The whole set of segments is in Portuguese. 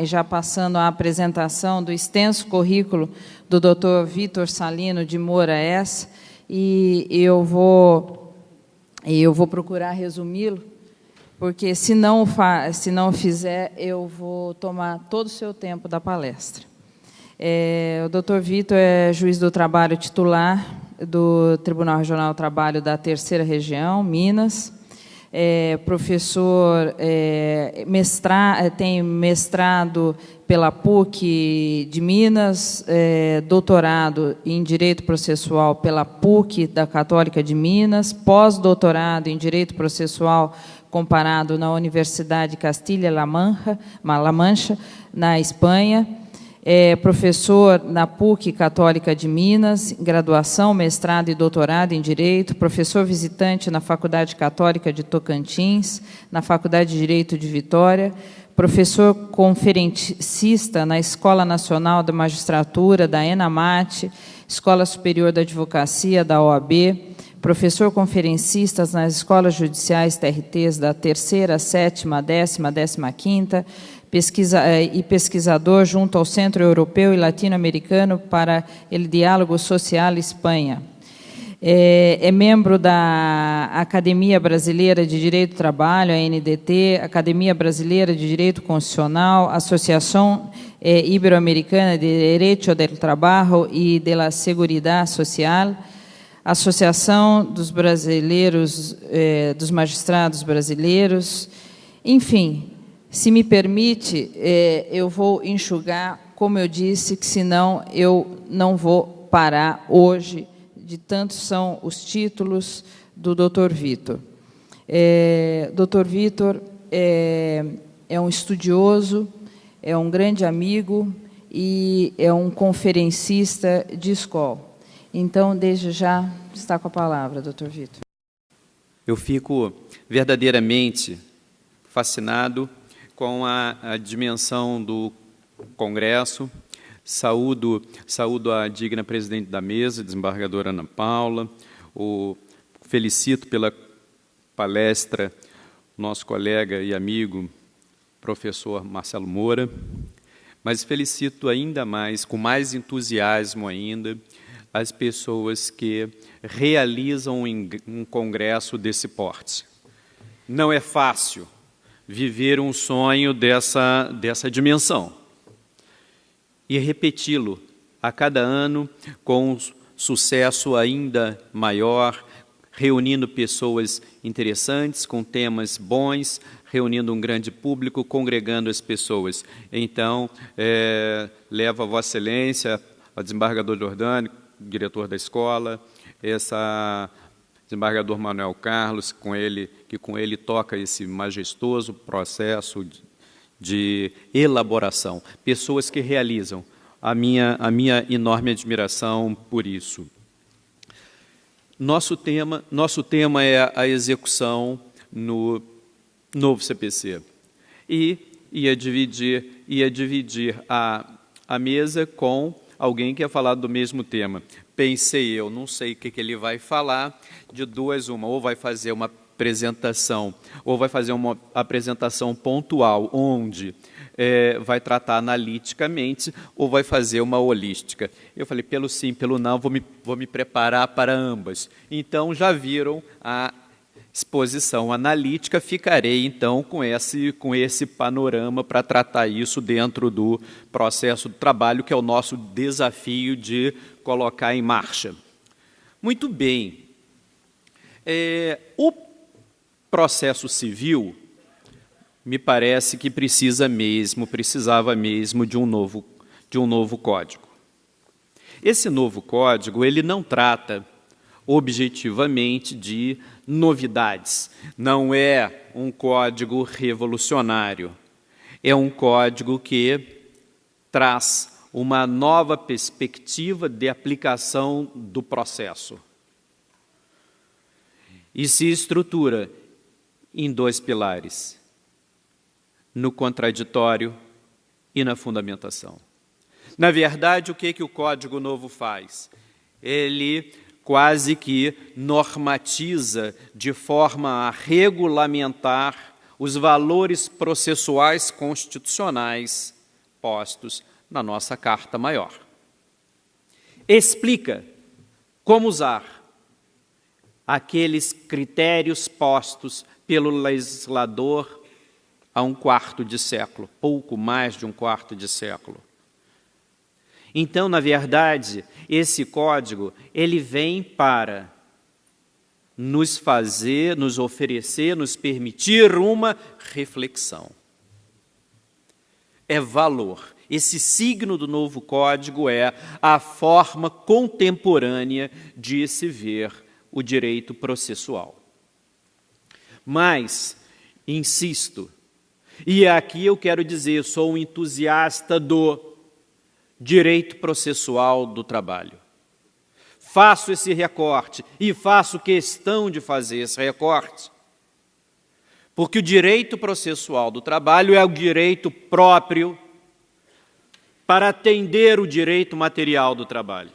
Já passando à apresentação do extenso currículo do Dr. Vítor Salino de Moraes, e eu vou procurar resumi-lo, porque se não fizer, eu vou tomar todo o seu tempo da palestra. O Dr. Vítor é juiz do trabalho titular do Tribunal Regional do Trabalho da Terceira Região, Minas. Professor, tem mestrado pela PUC de Minas, doutorado em Direito Processual pela PUC da Católica de Minas, pós-doutorado em Direito Processual comparado na Universidade Castilha-La Mancha, na Espanha. Professor na PUC Católica de Minas, graduação, mestrado e doutorado em Direito, professor visitante na Faculdade Católica de Tocantins, na Faculdade de Direito de Vitória, professor conferencista na Escola Nacional da Magistratura, da ENAMAT, Escola Superior da Advocacia, da OAB, professor conferencista nas escolas judiciais TRTs da 3ª, 7ª, 10ª, 15ª, pesquisador junto ao Centro Europeu e Latino-Americano para o Diálogo Social Espanha. É membro da Academia Brasileira de Direito do Trabalho, ANDT, Academia Brasileira de Direito Constitucional, Associação Ibero-Americana de Direito do Trabalho e da Seguridade Social, Associação dos Brasileiros, dos Magistrados Brasileiros, enfim. Se me permite, eu vou enxugar, como eu disse, que senão eu não vou parar hoje, de tantos são os títulos do Dr. Vítor. Dr. Vítor é um estudioso, é um grande amigo e é um conferencista de escola. Então, desde já, está com a palavra, Dr. Vítor. Eu fico verdadeiramente fascinado com a dimensão do Congresso. Saúdo a digna presidente da mesa, desembargadora Ana Paula, felicito pela palestra nosso colega e amigo, professor Marcelo Moura, mas felicito ainda mais, com mais entusiasmo ainda, as pessoas que realizam um congresso desse porte. Não é fácil viver um sonho dessa dimensão e repeti-lo a cada ano com um sucesso ainda maior, reunindo pessoas interessantes, com temas bons, reunindo um grande público, congregando as pessoas. Então, levo a Vossa Excelência, ao desembargador Jordani, diretor da escola, desembargador Manuel Carlos, que com ele toca esse majestoso processo de elaboração. Pessoas que realizam a minha enorme admiração por isso. Nosso tema é a execução no novo CPC. E ia dividir a mesa com alguém que ia falar do mesmo tema. Pensei eu, não sei o que ele vai falar, de duas uma, ou vai fazer uma apresentação, ou vai fazer uma apresentação pontual, onde vai tratar analiticamente, ou vai fazer uma holística. Eu falei, pelo sim, pelo não, vou me preparar para ambas. Então, já viram a exposição analítica, ficarei, então, com esse panorama para tratar isso dentro do processo do trabalho, que é o nosso desafio de colocar em marcha. Muito bem. O processo civil, me parece que precisava mesmo de um novo código. Esse novo código, ele não trata objetivamente de novidades. Não é um código revolucionário. É um código que traz uma nova perspectiva de aplicação do processo. E se estrutura em dois pilares: no contraditório e na fundamentação. Na verdade, o que o Código Novo faz? Ele quase que normatiza de forma a regulamentar os valores processuais constitucionais postos na nossa Carta Maior. Explica como usar aqueles critérios postos pelo legislador há um quarto de século, pouco mais de um quarto de século. Então, na verdade, esse código, ele vem para nos fazer, nos oferecer, nos permitir uma reflexão. É valor. Esse signo do novo código é a forma contemporânea de se ver o direito processual. Mas, insisto, e aqui eu quero dizer, sou um entusiasta do direito processual do trabalho. Faço esse recorte e faço questão de fazer esse recorte, porque o direito processual do trabalho é o direito próprio para atender o direito material do trabalho,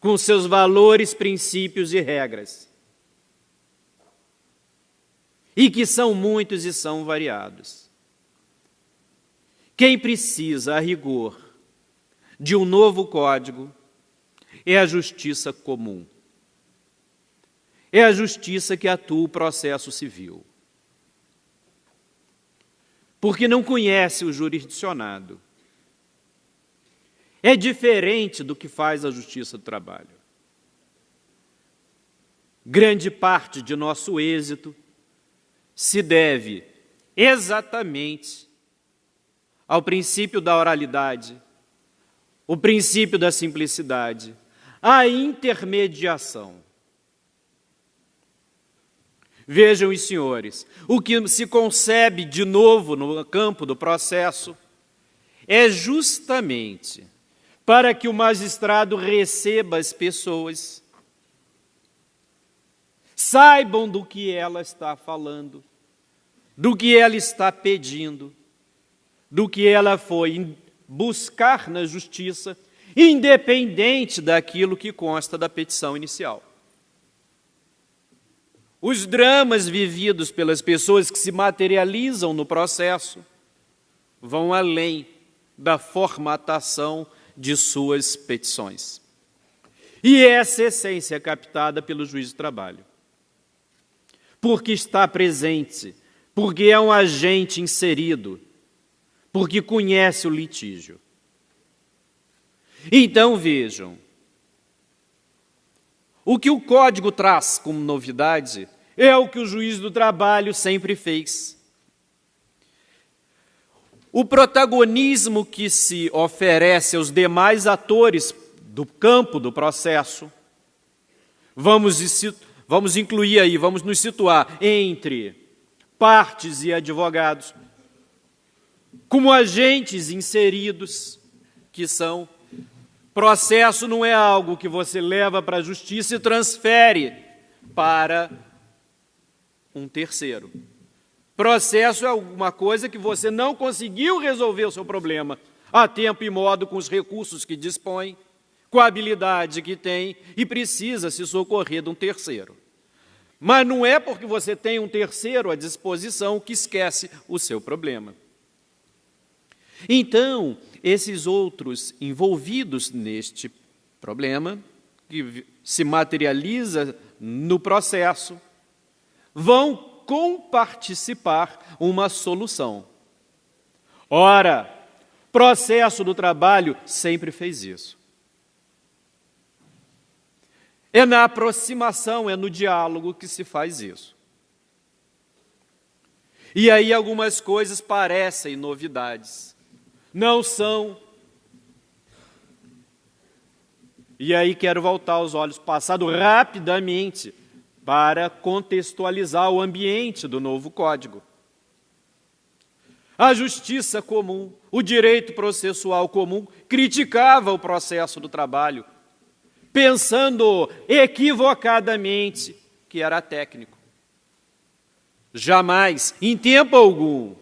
com seus valores, princípios e regras, e que são muitos e são variados. Quem precisa, a rigor, de um novo código é a justiça comum. É a justiça que atua o processo civil. Porque não conhece o jurisdicionado. É diferente do que faz a Justiça do Trabalho. Grande parte de nosso êxito se deve exatamente ao princípio da oralidade, o princípio da simplicidade, a intermediação. Vejam, os senhores, o que se concebe de novo no campo do processo é justamente para que o magistrado receba as pessoas, saibam do que ela está falando, do que ela está pedindo, do que ela foi buscar na justiça, independente daquilo que consta da petição inicial. Os dramas vividos pelas pessoas que se materializam no processo vão além da formatação de suas petições. E essa essência é captada pelo juiz do trabalho. Porque está presente, porque é um agente inserido, porque conhece o litígio. Então, vejam, o que o Código traz como novidade é o que o juiz do trabalho sempre fez. O protagonismo que se oferece aos demais atores do campo do processo, vamos incluir aí, vamos nos situar entre partes e advogados, como agentes inseridos que são. Processo não é algo que você leva para a justiça e transfere para um terceiro. Processo é alguma coisa que você não conseguiu resolver o seu problema a tempo e modo com os recursos que dispõe, com a habilidade que tem e precisa se socorrer de um terceiro. Mas não é porque você tem um terceiro à disposição que esquece o seu problema. Então, esses outros envolvidos neste problema, que se materializa no processo, vão comparticipar uma solução. Ora, processo do trabalho sempre fez isso. É na aproximação, é no diálogo que se faz isso. E aí algumas coisas parecem novidades. Não são. E aí quero voltar os olhos passados rapidamente para contextualizar o ambiente do novo Código. A justiça comum, o direito processual comum, criticava o processo do trabalho, pensando equivocadamente que era técnico. Jamais, em tempo algum,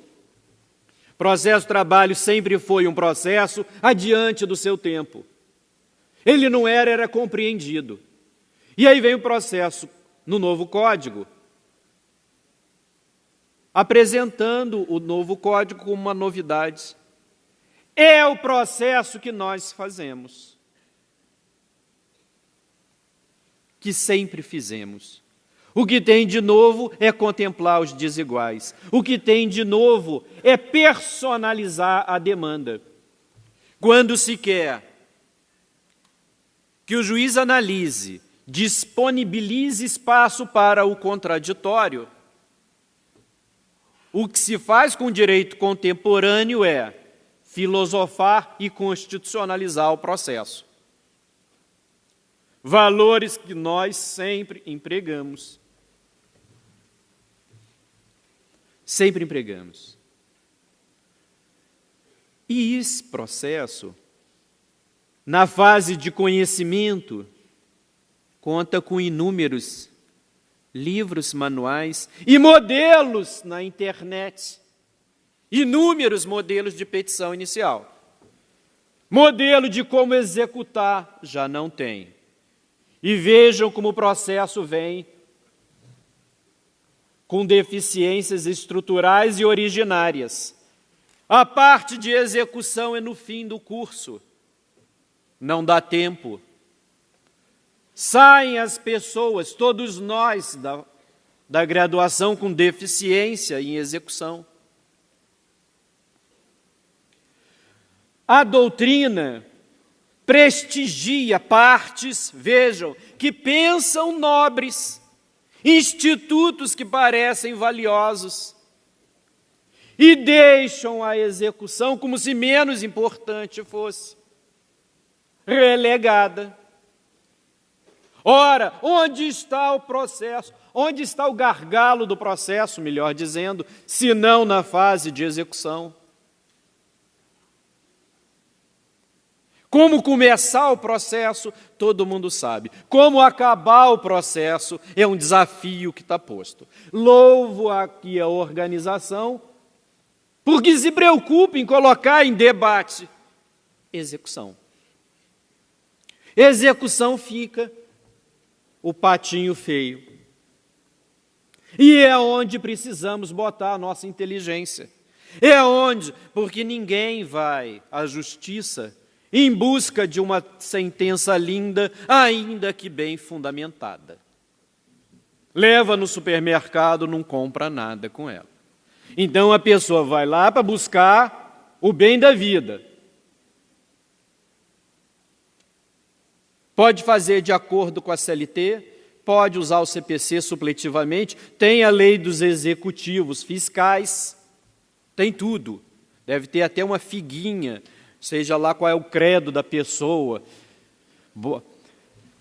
processo do trabalho sempre foi um processo adiante do seu tempo. Ele não era compreendido. E aí vem o processo no novo Código, apresentando o novo Código como uma novidade. É o processo que nós fazemos, que sempre fizemos. O que tem de novo é contemplar os desiguais. O que tem de novo é personalizar a demanda. Quando se quer que o juiz analise, disponibilize espaço para o contraditório, o que se faz com o direito contemporâneo é filosofar e constitucionalizar o processo. Valores que nós sempre empregamos. Sempre empregamos. E esse processo, na fase de conhecimento, conta com inúmeros livros, manuais e modelos na internet. Inúmeros modelos de petição inicial. Modelo de como executar, já não tem. E vejam como o processo vem com deficiências estruturais e originárias. A parte de execução é no fim do curso. Não dá tempo. Saem as pessoas, todos nós da graduação com deficiência em execução. A doutrina prestigia partes, vejam, que pensam nobres, institutos que parecem valiosos, e deixam a execução como se menos importante fosse, relegada. Ora, onde está o processo? Onde está o gargalo do processo, melhor dizendo, se não na fase de execução? Como começar o processo, todo mundo sabe. Como acabar o processo é um desafio que está posto. Louvo aqui a organização, porque se preocupa em colocar em debate execução. Execução fica o patinho feio. E é onde precisamos botar a nossa inteligência. É onde, porque ninguém vai à justiça em busca de uma sentença linda, ainda que bem fundamentada. Leva no supermercado, não compra nada com ela. Então a pessoa vai lá para buscar o bem da vida. Pode fazer de acordo com a CLT, pode usar o CPC supletivamente, tem a lei dos executivos fiscais, tem tudo. Deve ter até uma figuinha, seja lá qual é o credo da pessoa. Boa.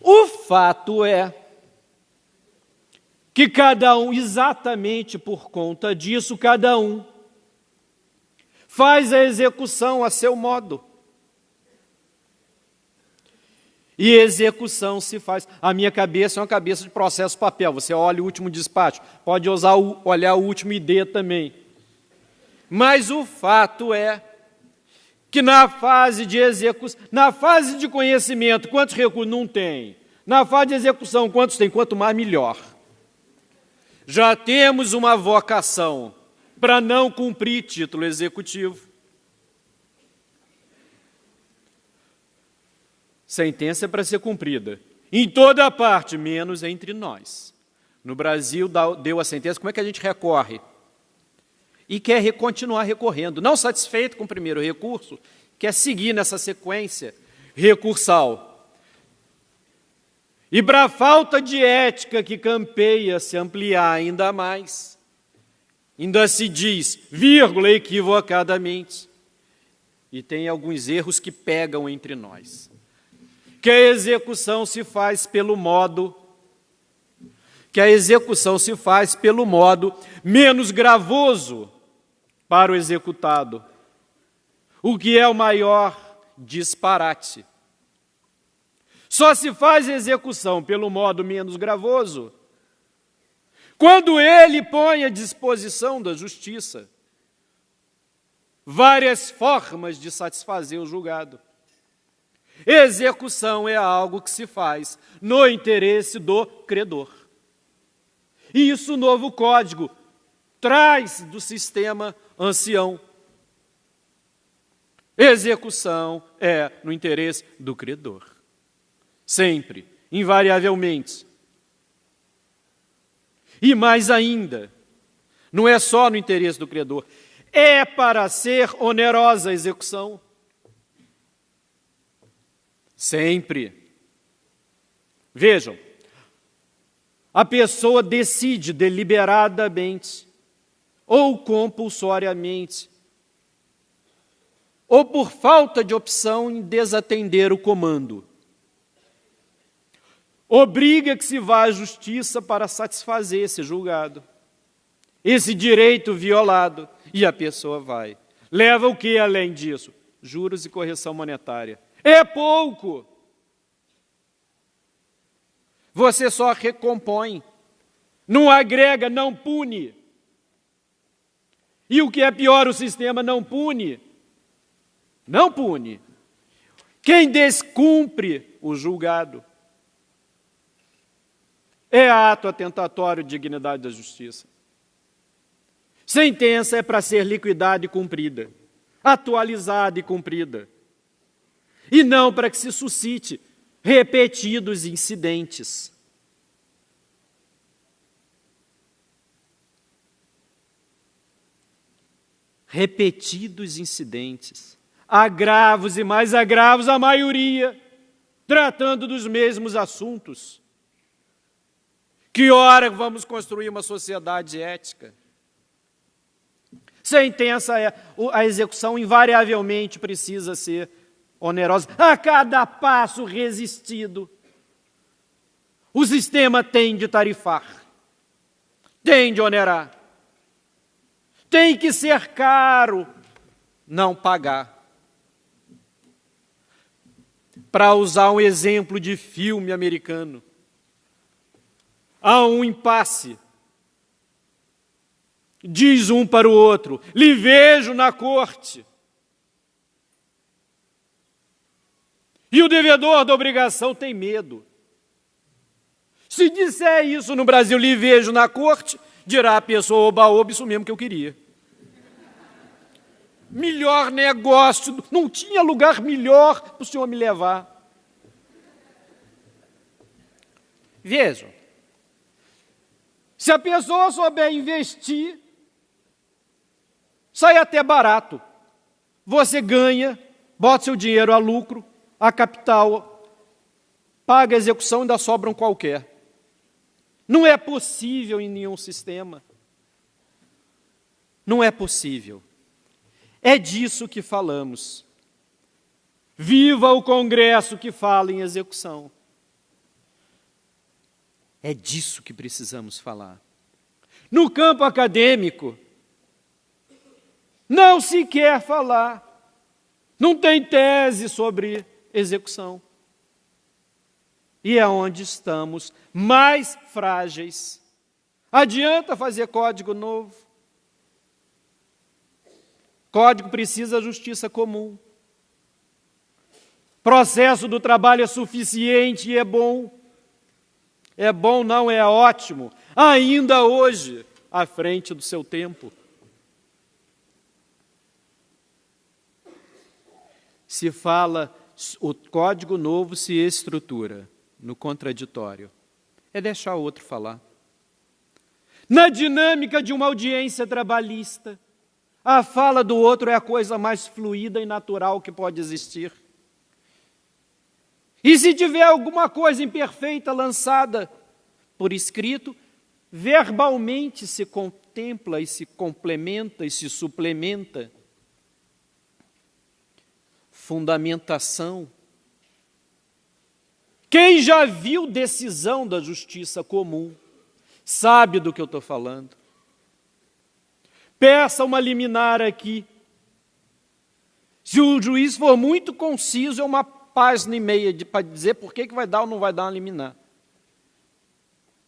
O fato é que cada um, exatamente por conta disso, cada um faz a execução a seu modo. E execução se faz. A minha cabeça é uma cabeça de processo papel. Você olha o último despacho, pode olhar o último ID também. Mas o fato é que na fase de execução, na fase de conhecimento, quantos recursos não tem? Na fase de execução, quantos tem? Quanto mais, melhor. Já temos uma vocação para não cumprir título executivo. Sentença é para ser cumprida. Em toda a parte, menos entre nós. No Brasil, deu a sentença, como é que a gente recorre? E quer continuar recorrendo. Não satisfeito com o primeiro recurso, quer seguir nessa sequência recursal. E para a falta de ética que campeia se ampliar ainda mais, ainda se diz, vírgula, equivocadamente, e tem alguns erros que pegam entre nós. Que a execução se faz pelo modo menos gravoso para o executado, o que é o maior disparate. Só se faz a execução pelo modo menos gravoso quando ele põe à disposição da justiça várias formas de satisfazer o julgado. Execução é algo que se faz no interesse do credor. E isso o novo Código traz do sistema ancião. Execução é no interesse do credor. Sempre, invariavelmente. E mais ainda, não é só no interesse do credor, é para ser onerosa a execução. Sempre. Vejam, a pessoa decide deliberadamente, ou compulsoriamente, ou por falta de opção em desatender o comando. Obriga que se vá à justiça para satisfazer esse julgado, esse direito violado, e a pessoa vai. Leva o que além disso? Juros e correção monetária. É pouco. Você só recompõe, não agrega, não pune. E o que é pior, o sistema não pune. Não pune. Quem descumpre o julgado é ato atentatório de dignidade da justiça. Sentença é para ser liquidada e cumprida, atualizada e cumprida, e não para que se suscite repetidos incidentes. Repetidos incidentes, agravos e mais agravos, a maioria tratando dos mesmos assuntos. Que hora vamos construir uma sociedade ética? Sentença é, a execução invariavelmente precisa ser onerosa. A cada passo resistido, o sistema tem de tarifar, tem de onerar, tem que ser caro não pagar. Para usar um exemplo de filme americano, há um impasse. Diz um para o outro: lhe vejo na corte. E o devedor da obrigação tem medo. Se disser isso no Brasil, lhe vejo na corte, dirá a pessoa: oba-oba, isso mesmo que eu queria. Melhor negócio, não tinha lugar melhor para o senhor me levar. Vejam, se a pessoa souber investir, sai até barato. Você ganha, bota seu dinheiro a lucro, a capital, paga a execução e ainda sobra um qualquer. Não é possível em nenhum sistema. Não é possível. É disso que falamos. Viva o Congresso que fala em execução. É disso que precisamos falar. No campo acadêmico, não se quer falar. Não tem tese sobre execução. E é onde estamos mais frágeis. Adianta fazer código novo. Código precisa de justiça comum. Processo do trabalho é suficiente e é bom. É bom, não é ótimo. Ainda hoje, à frente do seu tempo. Se fala, o código novo se estrutura no contraditório. É deixar o outro falar. Na dinâmica de uma audiência trabalhista, a fala do outro é a coisa mais fluida e natural que pode existir. E se tiver alguma coisa imperfeita lançada por escrito, verbalmente se contempla e se complementa e se suplementa. Fundamentação. Quem já viu decisão da justiça comum sabe do que eu estou falando. Peça uma liminar aqui. Se o juiz for muito conciso, é uma página e meia para dizer por que vai dar ou não vai dar uma liminar.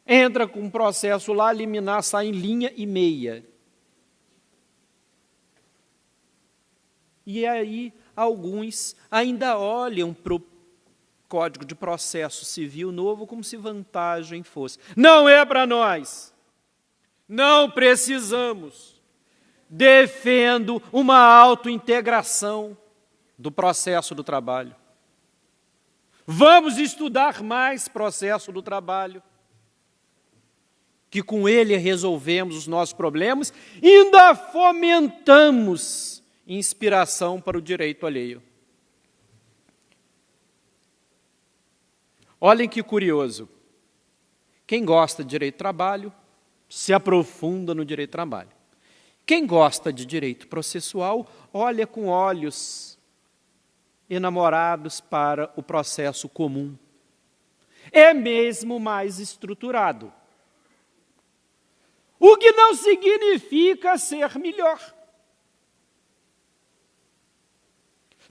Entra com um processo lá, a liminar sai em linha e meia. E aí, alguns ainda olham para o Código de Processo Civil novo como se vantagem fosse. Não é para nós. Não precisamos. Defendo uma autointegração do processo do trabalho. Vamos estudar mais processo do trabalho, que com ele resolvemos os nossos problemas e ainda fomentamos inspiração para o direito alheio. Olhem que curioso. Quem gosta de direito do trabalho se aprofunda no direito do trabalho. Quem gosta de direito processual olha com olhos enamorados para o processo comum. É mesmo mais estruturado. O que não significa ser melhor.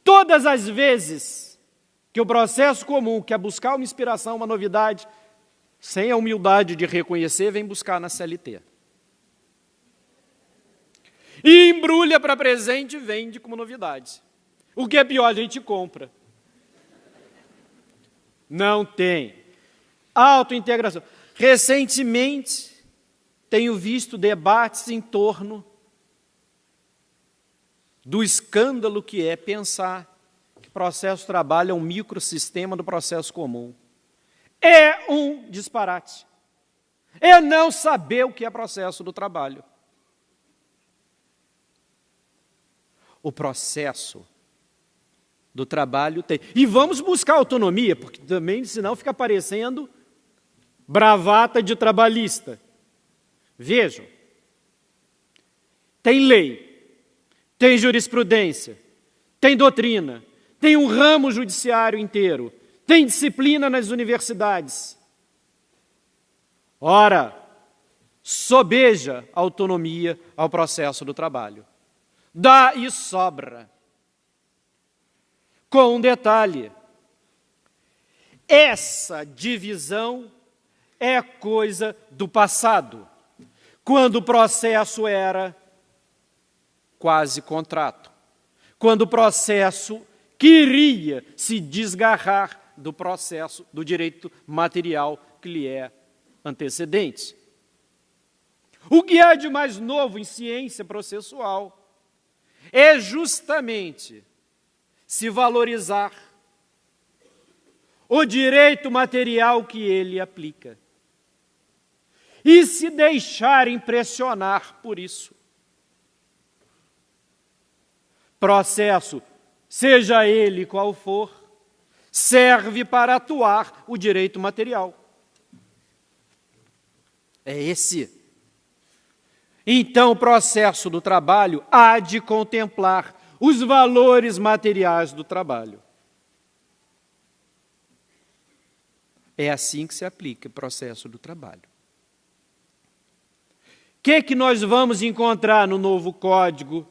Todas as vezes que o processo comum quer buscar uma inspiração, uma novidade, sem a humildade de reconhecer, vem buscar na CLT. E embrulha para presente e vende como novidade. O que é pior, a gente compra. Não tem. Autointegração. Recentemente, tenho visto debates em torno do escândalo que é pensar que o processo de trabalho é um microsistema do processo comum. É um disparate. É não saber o que é processo do trabalho. O processo do trabalho tem. E vamos buscar autonomia, porque também, senão, fica parecendo bravata de trabalhista. Vejam, tem lei, tem jurisprudência, tem doutrina, tem um ramo judiciário inteiro, tem disciplina nas universidades. Ora, sobeja autonomia ao processo do trabalho. Dá e sobra. Com um detalhe, essa divisão é coisa do passado, quando o processo era quase contrato, quando o processo queria se desgarrar do processo, do direito material que lhe é antecedente. O que há de mais novo em ciência processual é justamente se valorizar o direito material que ele aplica e se deixar impressionar por isso. Processo, seja ele qual for, serve para atuar o direito material. É esse. Então, o processo do trabalho há de contemplar os valores materiais do trabalho. É assim que se aplica o processo do trabalho. O que nós vamos encontrar no novo Código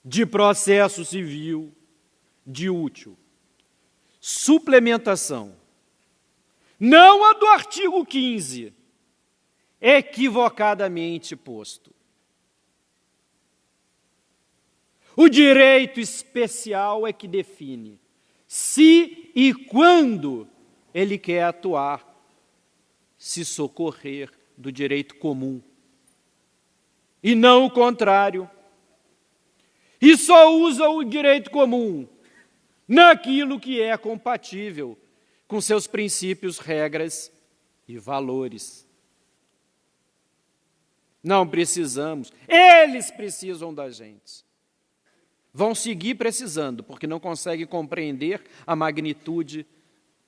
de Processo Civil de útil? Suplementação. Não a do artigo 15, equivocadamente posto. O direito especial é que define se e quando ele quer atuar, se socorrer do direito comum. E não o contrário. E só usa o direito comum naquilo que é compatível com seus princípios, regras e valores. Não precisamos, eles precisam da gente. Vão seguir precisando, porque não conseguem compreender a magnitude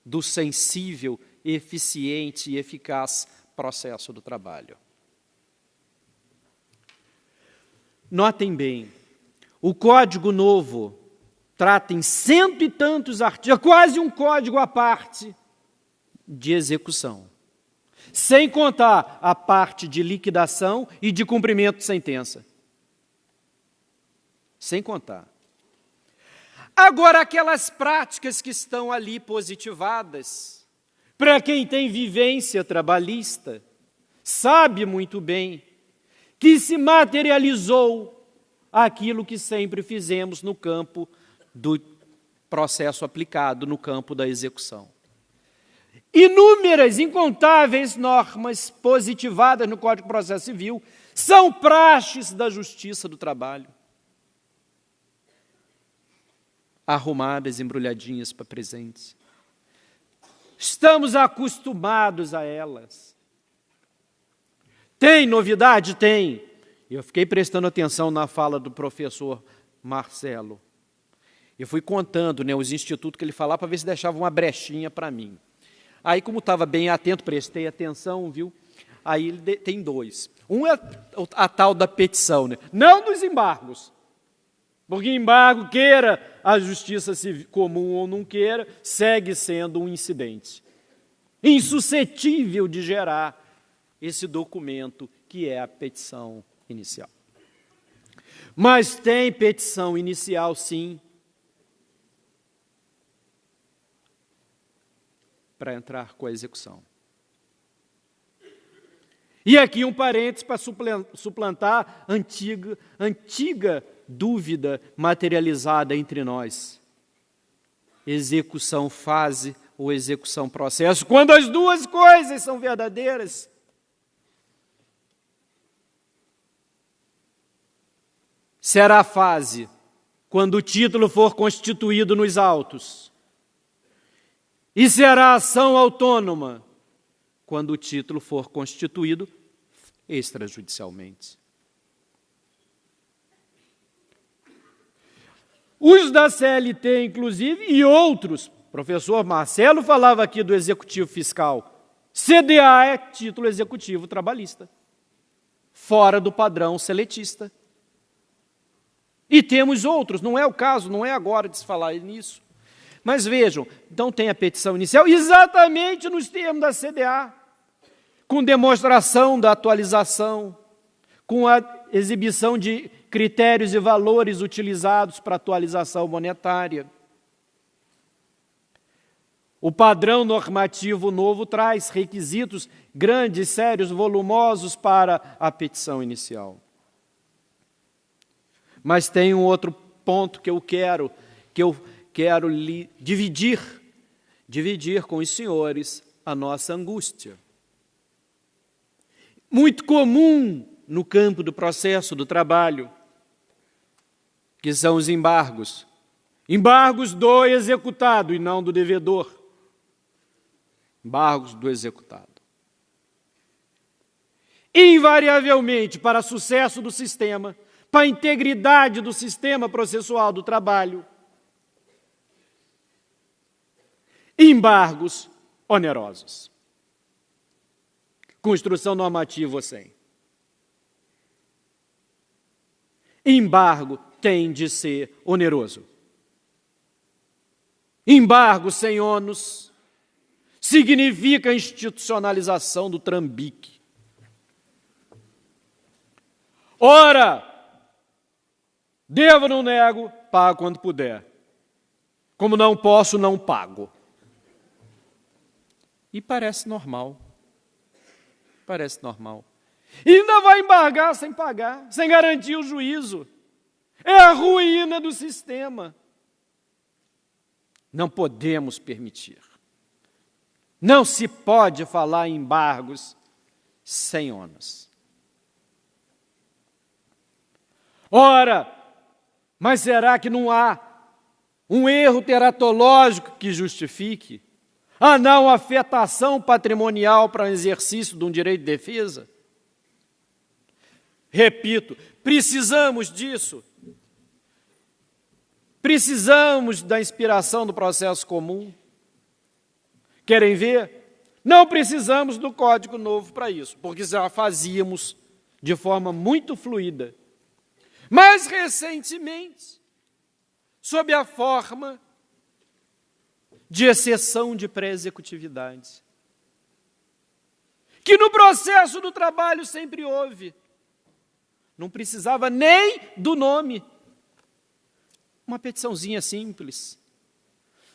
do sensível, eficiente e eficaz processo do trabalho. Notem bem, o Código Novo trata em 100 e tantos artigos, quase um código à parte de execução, sem contar a parte de liquidação e de cumprimento de sentença. Sem contar. Agora, aquelas práticas que estão ali positivadas, para quem tem vivência trabalhista, sabe muito bem que se materializou aquilo que sempre fizemos no campo do processo aplicado, no campo da execução. Inúmeras, incontáveis normas positivadas no Código de Processo Civil são praxes da Justiça do Trabalho. arrumadas, embrulhadinhas para presentes. Estamos acostumados a elas. Tem novidade? Tem. Eu fiquei prestando atenção na fala do professor Marcelo. Eu fui contando, os institutos que ele falava para ver se deixava uma brechinha para mim. Aí, como estava bem atento, prestei atenção, viu? Aí ele tem dois. Um é a tal da petição, não dos embargos. Porque embargo, queira a justiça civil comum ou não queira, segue sendo um incidente insuscetível de gerar esse documento que é a petição inicial. Mas tem petição inicial, sim, para entrar com a execução. E aqui um parênteses para suplantar antiga dúvida materializada entre nós. Execução fase ou execução processo, quando as duas coisas são verdadeiras. Será fase quando o título for constituído nos autos. E será ação autônoma quando o título for constituído extrajudicialmente. Os da CLT, inclusive, e outros, o professor Marcelo falava aqui do executivo fiscal, CDA é título executivo trabalhista, fora do padrão seletista. E temos outros, não é o caso, não é agora de se falar nisso. Mas vejam, então tem a petição inicial exatamente nos termos da CDA, com demonstração da atualização, com a exibição de critérios e valores utilizados para atualização monetária. O padrão normativo novo traz requisitos grandes, sérios, volumosos para a petição inicial. Mas tem um outro ponto que eu quero dividir com os senhores a nossa angústia. Muito comum no campo do processo do trabalho, que são os embargos. Embargos do executado e não do devedor. Embargos do executado. Invariavelmente, para sucesso do sistema, para a integridade do sistema processual do trabalho, embargos onerosos. Construção normativa ou sem. Embargo tem de ser oneroso. Embargo sem ônus significa a institucionalização do trambique. Ora, devo, não nego, pago quando puder. Como não posso, não pago. E parece normal. Parece normal. E ainda vai embargar sem pagar, sem garantir o juízo. É a ruína do sistema. Não podemos permitir. Não se pode falar em embargos sem ônus. Ora, mas será que não há um erro teratológico que justifique a não afetação patrimonial para o exercício de um direito de defesa? Repito, precisamos disso. Precisamos da inspiração do processo comum. Querem ver? Não precisamos do Código Novo para isso, porque já fazíamos de forma muito fluida. Mas, recentemente, sob a forma de exceção de pré-executividade, que no processo do trabalho sempre houve. Não precisava nem do nome. Uma petiçãozinha sai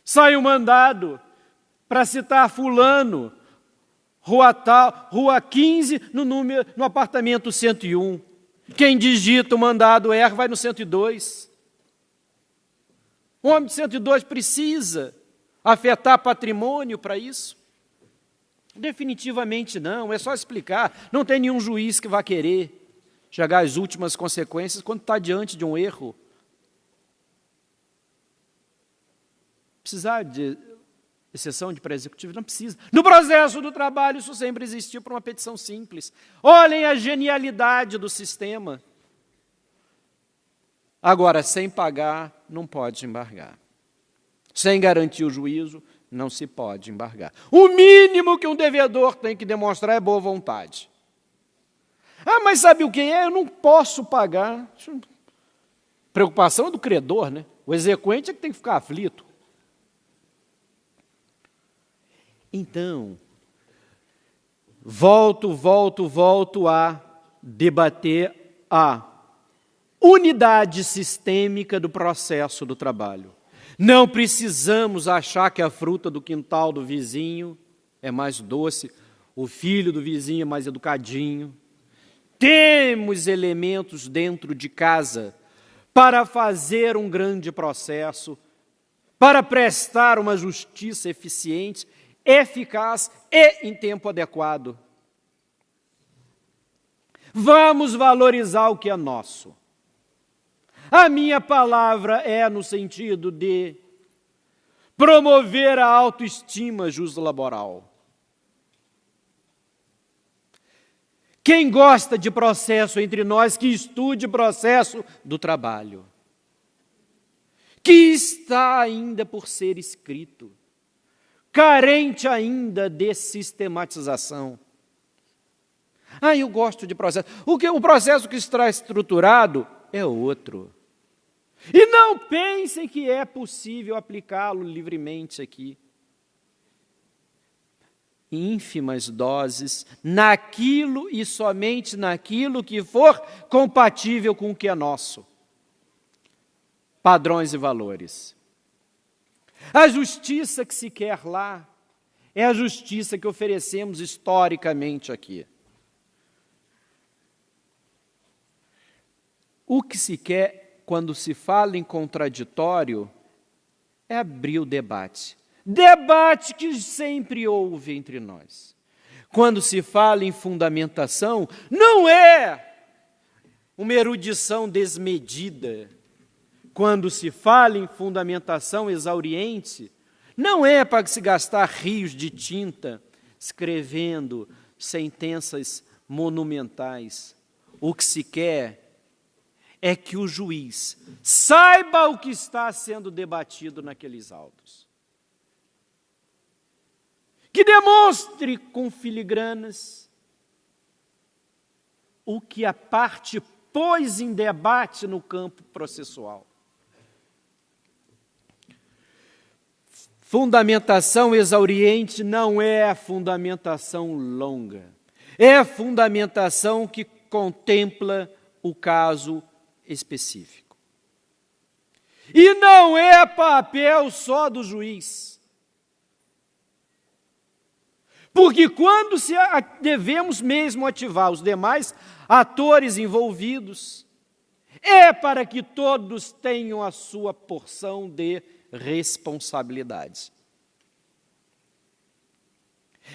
Sai um mandado para citar fulano, rua tal, rua 15, no apartamento 101. Quem digita o mandado R vai no 102. O homem de 102 precisa afetar patrimônio para isso? Definitivamente não, é só explicar. Não tem nenhum juiz que vá querer chegar às últimas consequências quando está diante de um erro. precisar de exceção de pré-executivo? Não precisa. No processo do trabalho, isso sempre existiu por uma petição simples. Olhem a genialidade do sistema. Agora, sem pagar, não pode embargar. Sem garantir o juízo, não se pode embargar. O mínimo que um devedor tem que demonstrar é boa vontade. Ah, mas sabe o que é? Eu não posso pagar. Preocupação é do credor, né? O exequente é que tem que ficar aflito. Então, volto a debater a unidade sistêmica do processo do trabalho. Não precisamos achar que a fruta do quintal do vizinho é mais doce, o filho do vizinho é mais educadinho. Temos elementos dentro de casa para fazer um grande processo, para prestar uma justiça eficiente, eficaz e em tempo adequado. Vamos valorizar o que é nosso. A minha palavra é no sentido de promover a autoestima justo-laboral. Quem gosta de processo entre nós, que estude processo do trabalho, que está ainda por ser escrito, carente ainda de sistematização. Ah, eu gosto de processo. O processo que está estruturado é outro. E não pensem que é possível aplicá-lo livremente aqui. Ínfimas doses, naquilo e somente naquilo que for compatível com o que é nosso. Padrões e valores. A justiça que se quer lá é a justiça que oferecemos historicamente aqui. O que se quer quando se fala em contraditório é abrir o debate. Debate que sempre houve entre nós. Quando se fala em fundamentação, não é uma erudição desmedida. Quando se fala em fundamentação exauriente, não é para se gastar rios de tinta escrevendo sentenças monumentais. O que se quer é que o juiz saiba o que está sendo debatido naqueles autos. Que demonstre com filigranas o que a parte pôs em debate no campo processual. Fundamentação exauriente não é a fundamentação longa. É a fundamentação que contempla o caso específico. E não é papel só do juiz. Porque quando devemos mesmo ativar os demais atores envolvidos, é para que todos tenham a sua porção de responsabilidade.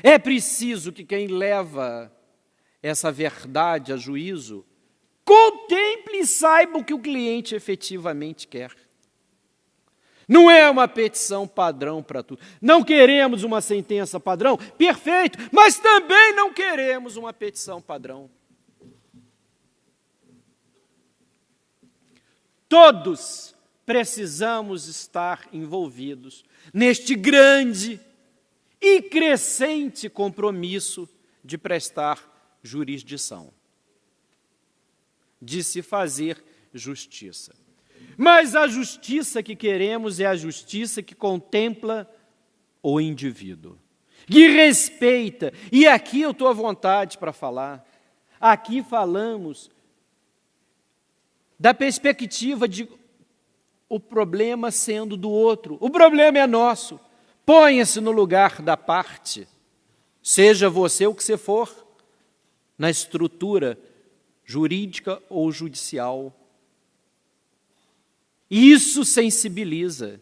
É preciso que quem leva essa verdade a juízo contemple e saiba o que o cliente efetivamente quer. Não é uma petição padrão para tudo. Não queremos uma sentença padrão, perfeito, mas também não queremos uma petição padrão. Todos precisamos estar envolvidos neste grande e crescente compromisso de prestar jurisdição, de se fazer justiça. Mas a justiça que queremos é a justiça que contempla o indivíduo, que respeita. E aqui eu estou à vontade para falar. Aqui falamos da perspectiva de o problema sendo do outro. O problema é nosso. Ponha-se no lugar da parte. Seja você o que você for, na estrutura jurídica ou judicial. Isso sensibiliza.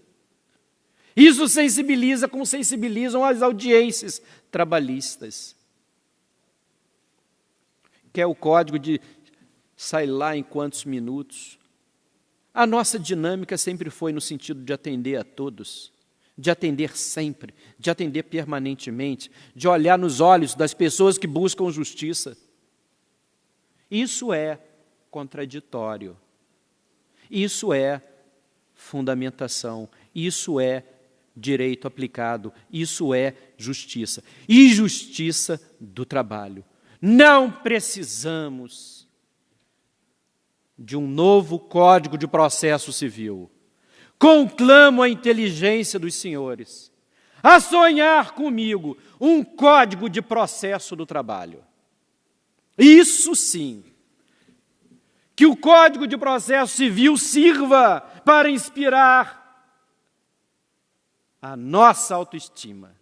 Isso sensibiliza como sensibilizam as audiências trabalhistas. Que é o código de sai lá em quantos minutos. A nossa dinâmica sempre foi no sentido de atender a todos, de atender sempre, de atender permanentemente, de olhar nos olhos das pessoas que buscam justiça. Isso é contraditório. Isso é fundamentação. Isso é direito aplicado. Isso é justiça. E justiça do trabalho. Não precisamos de um novo Código de Processo Civil. Conclamo a inteligência dos senhores a sonhar comigo um Código de Processo do Trabalho. Isso sim, que o Código de Processo Civil sirva para inspirar a nossa autoestima.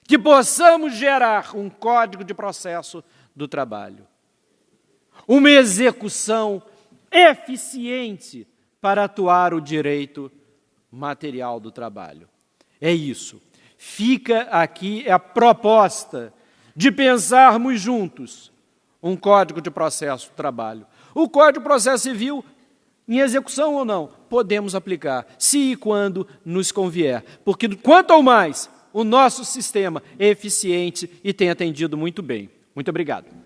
Que possamos gerar um Código de Processo do Trabalho. Uma execução eficiente para atuar o direito material do trabalho. É isso. Fica aqui a proposta de pensarmos juntos um Código de Processo do Trabalho. O Código de Processo Civil, em execução ou não, podemos aplicar, se e quando nos convier. Porque, quanto ao mais, o nosso sistema é eficiente e tem atendido muito bem. Muito obrigado.